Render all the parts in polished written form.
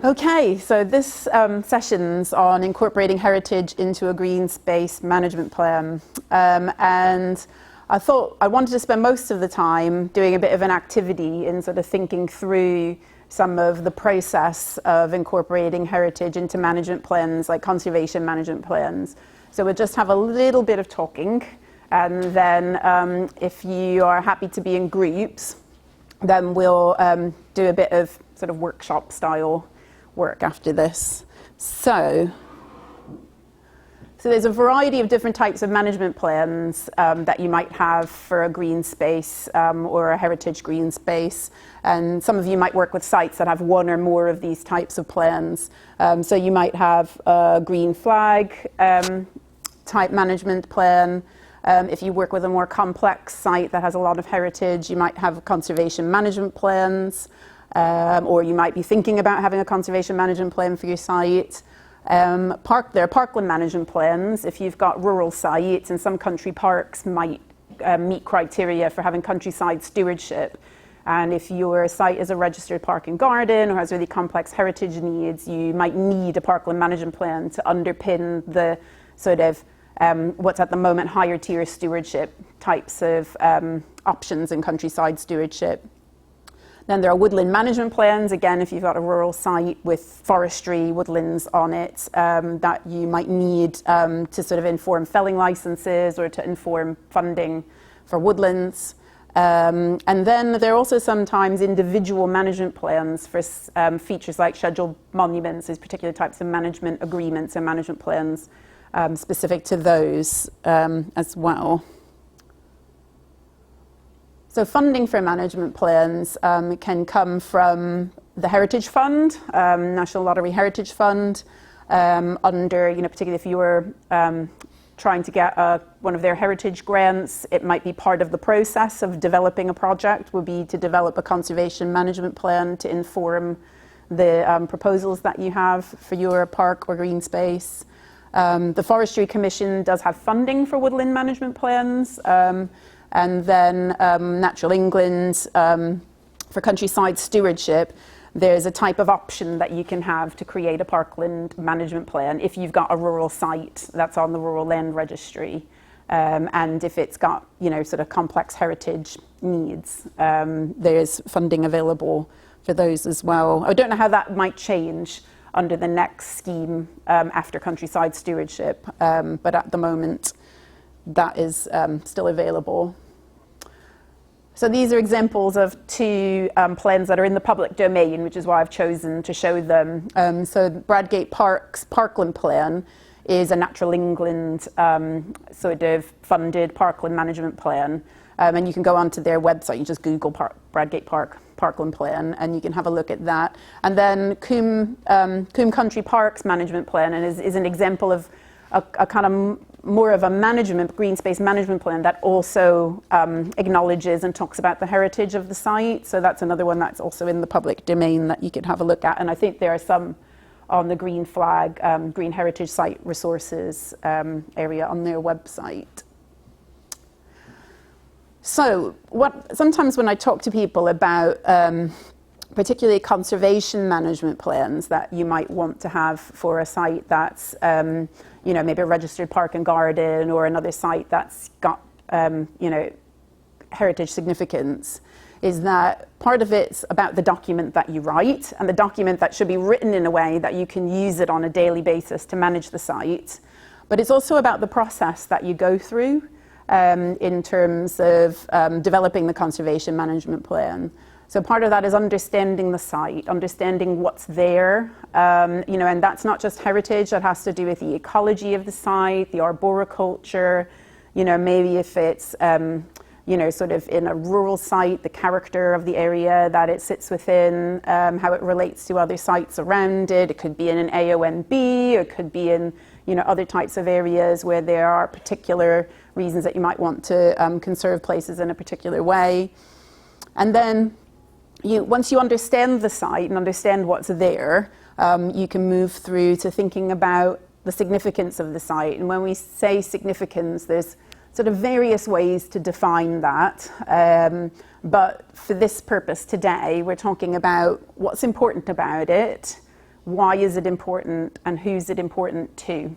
Okay, so this session's on incorporating heritage into a green space management plan. And I thought I wanted to spend most of the time doing a bit of an activity in sort of thinking through some of the process of incorporating heritage into management plans, like conservation management plans. So we'll just have a little bit of talking, and then if you are happy to be in groups, then we'll do a bit of sort of workshop style work after this. So there's a variety of different types of management plans that you might have for a green space or a heritage green space. And some of you might work with sites that have one or more of these types of plans. So you might have a green flag type management plan. If you work with a more complex site that has a lot of heritage, you might have conservation management plans. Or you might be thinking about having a conservation management plan for your site. There are parkland management plans. If you've got rural sites, and some country parks might meet criteria for having countryside stewardship. And if your site is a registered park and garden or has really complex heritage needs, you might need a parkland management plan to underpin the sort of what's at the moment higher tier stewardship types of options in countryside stewardship. Then there are woodland management plans, again, if you've got a rural site with forestry, woodlands on it, that you might need to sort of inform felling licenses or to inform funding for woodlands. And then there are also sometimes individual management plans for features like scheduled monuments, as particular types of management agreements and management plans specific to those as well. So funding for management plans can come from the Heritage Fund, National Lottery Heritage Fund, under, particularly if you were trying to get one of their heritage grants, it might be part of the process of developing a project, would be to develop a conservation management plan to inform the proposals that you have for your park or green space. The Forestry Commission does have funding for woodland management plans. And then Natural England, for countryside stewardship, there's a type of option that you can have to create a parkland management plan if you've got a rural site that's on the Rural Land Registry. And if it's got, sort of complex heritage needs, there's funding available for those as well. I don't know how that might change under the next scheme after countryside stewardship, but at the moment, that is still available. So these are examples of two plans that are in the public domain, which is why I've chosen to show them. So Bradgate Park's Parkland Plan is a Natural England sort of funded parkland management plan. And you can go onto their website, you just Google Bradgate Parkland Plan, and you can have a look at that. And then Coombe Country Parks Management Plan is an example of a kind of more of a green space management plan that also acknowledges and talks about the heritage of the site. So that's another one that's also in the public domain that you could have a look at. And I think there are some on the Green Flag, Green Heritage Site Resources area on their website. So sometimes when I talk to people about particularly conservation management plans that you might want to have for a site that's maybe a registered park and garden or another site that's got heritage significance, is that part of it's about the document that you write, and the document that should be written in a way that you can use it on a daily basis to manage the site. But it's also about the process that you go through in terms of developing the conservation management plan. So part of that is understanding the site, understanding what's there, and that's not just heritage, that has to do with the ecology of the site, the arboriculture, maybe if it's, sort of in a rural site, the character of the area that it sits within, how it relates to other sites around it. It could be in an AONB, or it could be in, other types of areas where there are particular reasons that you might want to conserve places in a particular way. And then once you understand the site and understand what's there, you can move through to thinking about the significance of the site. And when we say significance, there's sort of various ways to define that. But for this purpose today, we're talking about what's important about it, why is it important, and who's it important to.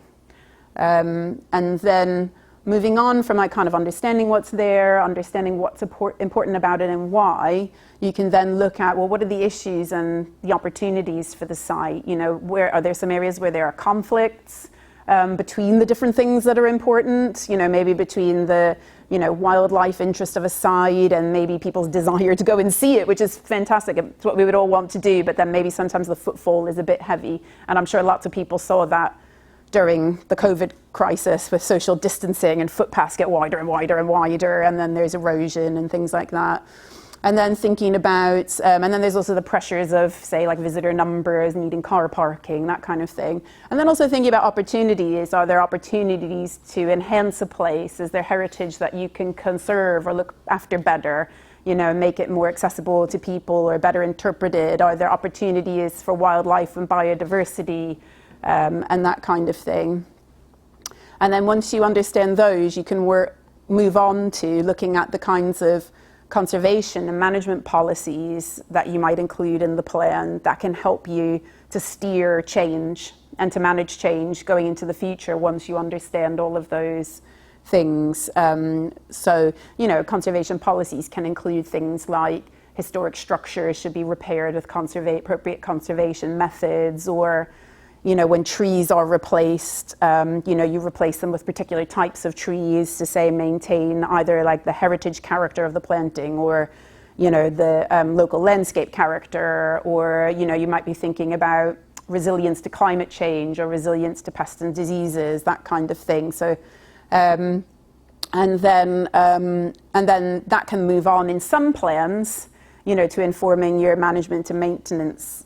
And then moving on from like kind of understanding what's there, understanding what's important about it and why, you can then look at, well, what are the issues and the opportunities for the site? You know, where are there some areas where there are conflicts between the different things that are important? You know, maybe between the, you know, wildlife interest of a site and maybe people's desire to go and see it, which is fantastic. It's what we would all want to do, but then maybe sometimes the footfall is a bit heavy. And I'm sure lots of people saw that during the COVID crisis with social distancing, and footpaths get wider and wider and wider, and then there's erosion and things like that. And then thinking about, and then there's also the pressures of, say, like visitor numbers, needing car parking, that kind of thing. And then also thinking about opportunities. Are there opportunities to enhance a place? Is there heritage that you can conserve or look after better? You know, make it more accessible to people or better interpreted? Are there opportunities for wildlife and biodiversity? And that kind of thing. And then once you understand those, you can move on to looking at the kinds of conservation and management policies that you might include in the plan that can help you to steer change and to manage change going into the future once you understand all of those things. So, you know, conservation policies can include things like historic structures should be repaired with appropriate conservation methods, or you know, when trees are replaced, you know, you replace them with particular types of trees to, say, maintain either like the heritage character of the planting, or, you know, the local landscape character, or, you know, you might be thinking about resilience to climate change or resilience to pests and diseases, that kind of thing. So, and then that can move on in some plans, you know, to informing your management and maintenance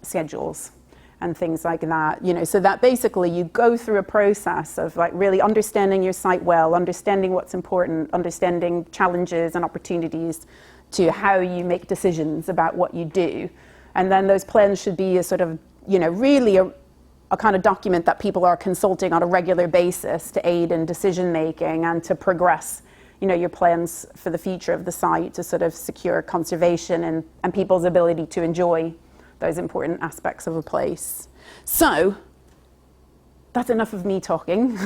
schedules and things like that, you know, so that basically you go through a process of like really understanding your site well, understanding what's important, understanding challenges and opportunities to how you make decisions about what you do. And then those plans should be a sort of, you know, really a kind of document that people are consulting on a regular basis to aid in decision making and to progress, you know, your plans for the future of the site to sort of secure conservation and people's ability to enjoy those important aspects of a place. So that's enough of me talking.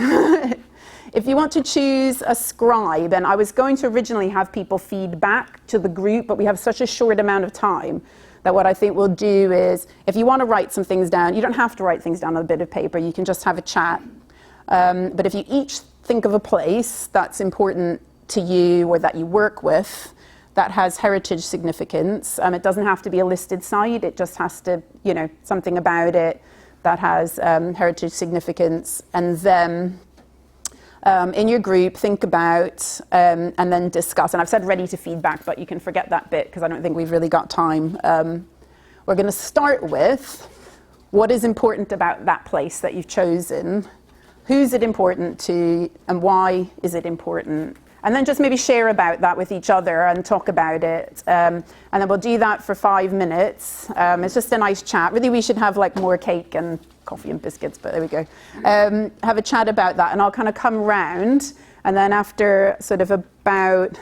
If you want to choose a scribe, and I was going to originally have people feed back to the group, but we have such a short amount of time that what I think we'll do is, if you want to write some things down, you don't have to write things down on a bit of paper, you can just have a chat. But if you each think of a place that's important to you or that you work with, that has heritage significance. It doesn't have to be a listed site, it just has to, you know, something about it that has heritage significance. And then in your group, think about and then discuss. And I've said ready to feedback, but you can forget that bit because I don't think we've really got time. We're going to start with what is important about that place that you've chosen, who's it important to, and why is it important? And then just maybe share about that with each other and talk about it. And then we'll do that for 5 minutes. It's just a nice chat. Really, we should have like more cake and coffee and biscuits, but there we go. Have a chat about that, and I'll kind of come round. And then after about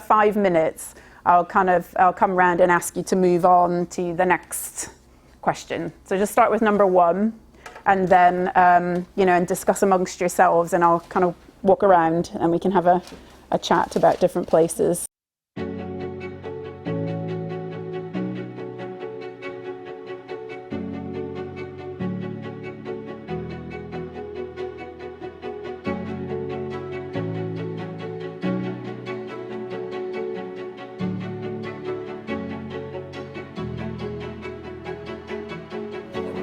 5 minutes, I'll come round and ask you to move on to the next question. So just start with number 1, and then, you know, and discuss amongst yourselves, and I'll kind of walk around and we can have a chat about different places.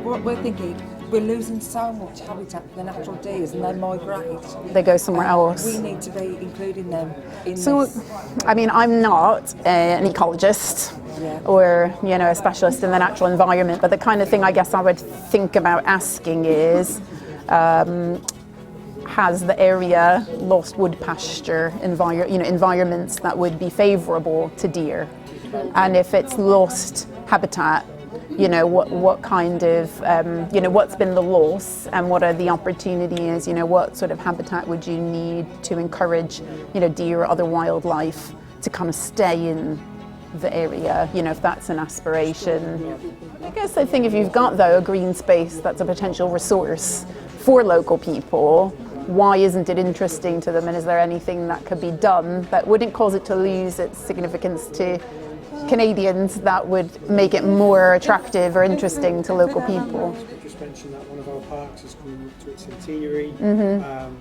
What we're thinking, we're losing so much habitat for the natural deers, and they migrate. They go somewhere else. We need to be including them in so, this. I mean, I'm not an ecologist or, you know, a specialist in the natural environment, but the kind of thing I guess I would think about asking is, has the area lost wood pasture environments that would be favourable to deer? And if it's lost habitat, what kind of, what's been the loss and what are the opportunities, what sort of habitat would you need to encourage, deer or other wildlife to kind of stay in the area, if that's an aspiration. I guess I think if you've got, though, a green space that's a potential resource for local people, why isn't it interesting to them, and is there anything that could be done that wouldn't cause it to lose its significance to Canadians that would make it more attractive or interesting to local people? Just mentioned that one of our parks is coming up to its centenary.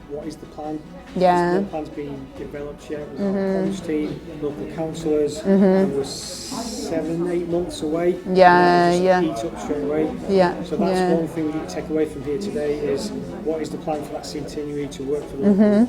What is the plan? Yeah. No plan's being developed yet. We've got a college team, local councillors, and we're 7-8 months away. Yeah. Eat up straight away. Yeah. So that's one thing we need to take away from here today is what is the plan for that centenary to work for the local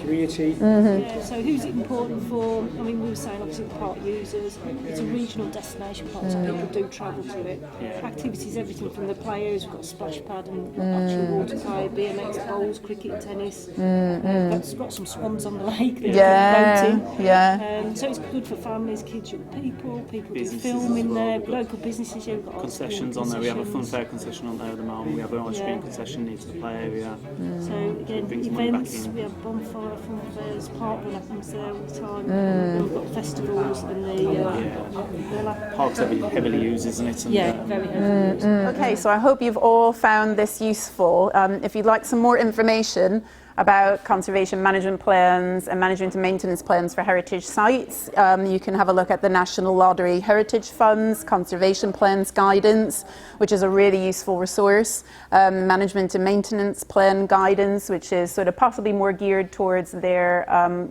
community. Yeah, so who's it important for? I mean, we were saying obviously the park users. It's a regional destination park, so people do travel to it. Activities, everything from the players. We've got a splash pad and actual water play, BMX, bowls, cricket, tennis. We've got some swans on the lake. Boating. So it's good for families, kids, young people. People do filming there. Local businesses. We've got concessions on there. We have a fun fair concession on there at the moment. We have an ice cream concession near to the play area. So again, events. We have bonfire, fun fairs, park run happens there all the time. We've got festivals and the park's heavily used, isn't it? And, very heavily. Okay, so I hope you've all found this useful. If you'd like some more information about conservation management plans and management and maintenance plans for heritage sites, you can have a look at the National Lottery Heritage Fund's Conservation Plans Guidance, which is a really useful resource. Management and maintenance plan guidance, which is sort of possibly more geared towards their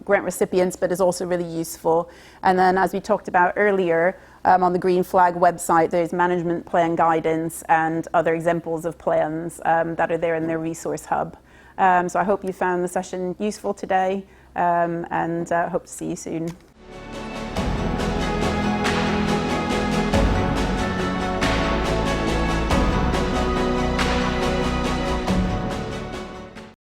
grant recipients, but is also really useful. And then, as we talked about earlier, on the Green Flag website, there's management plan guidance and other examples of plans that are there in their resource hub. So I hope you found the session useful today, and hope to see you soon.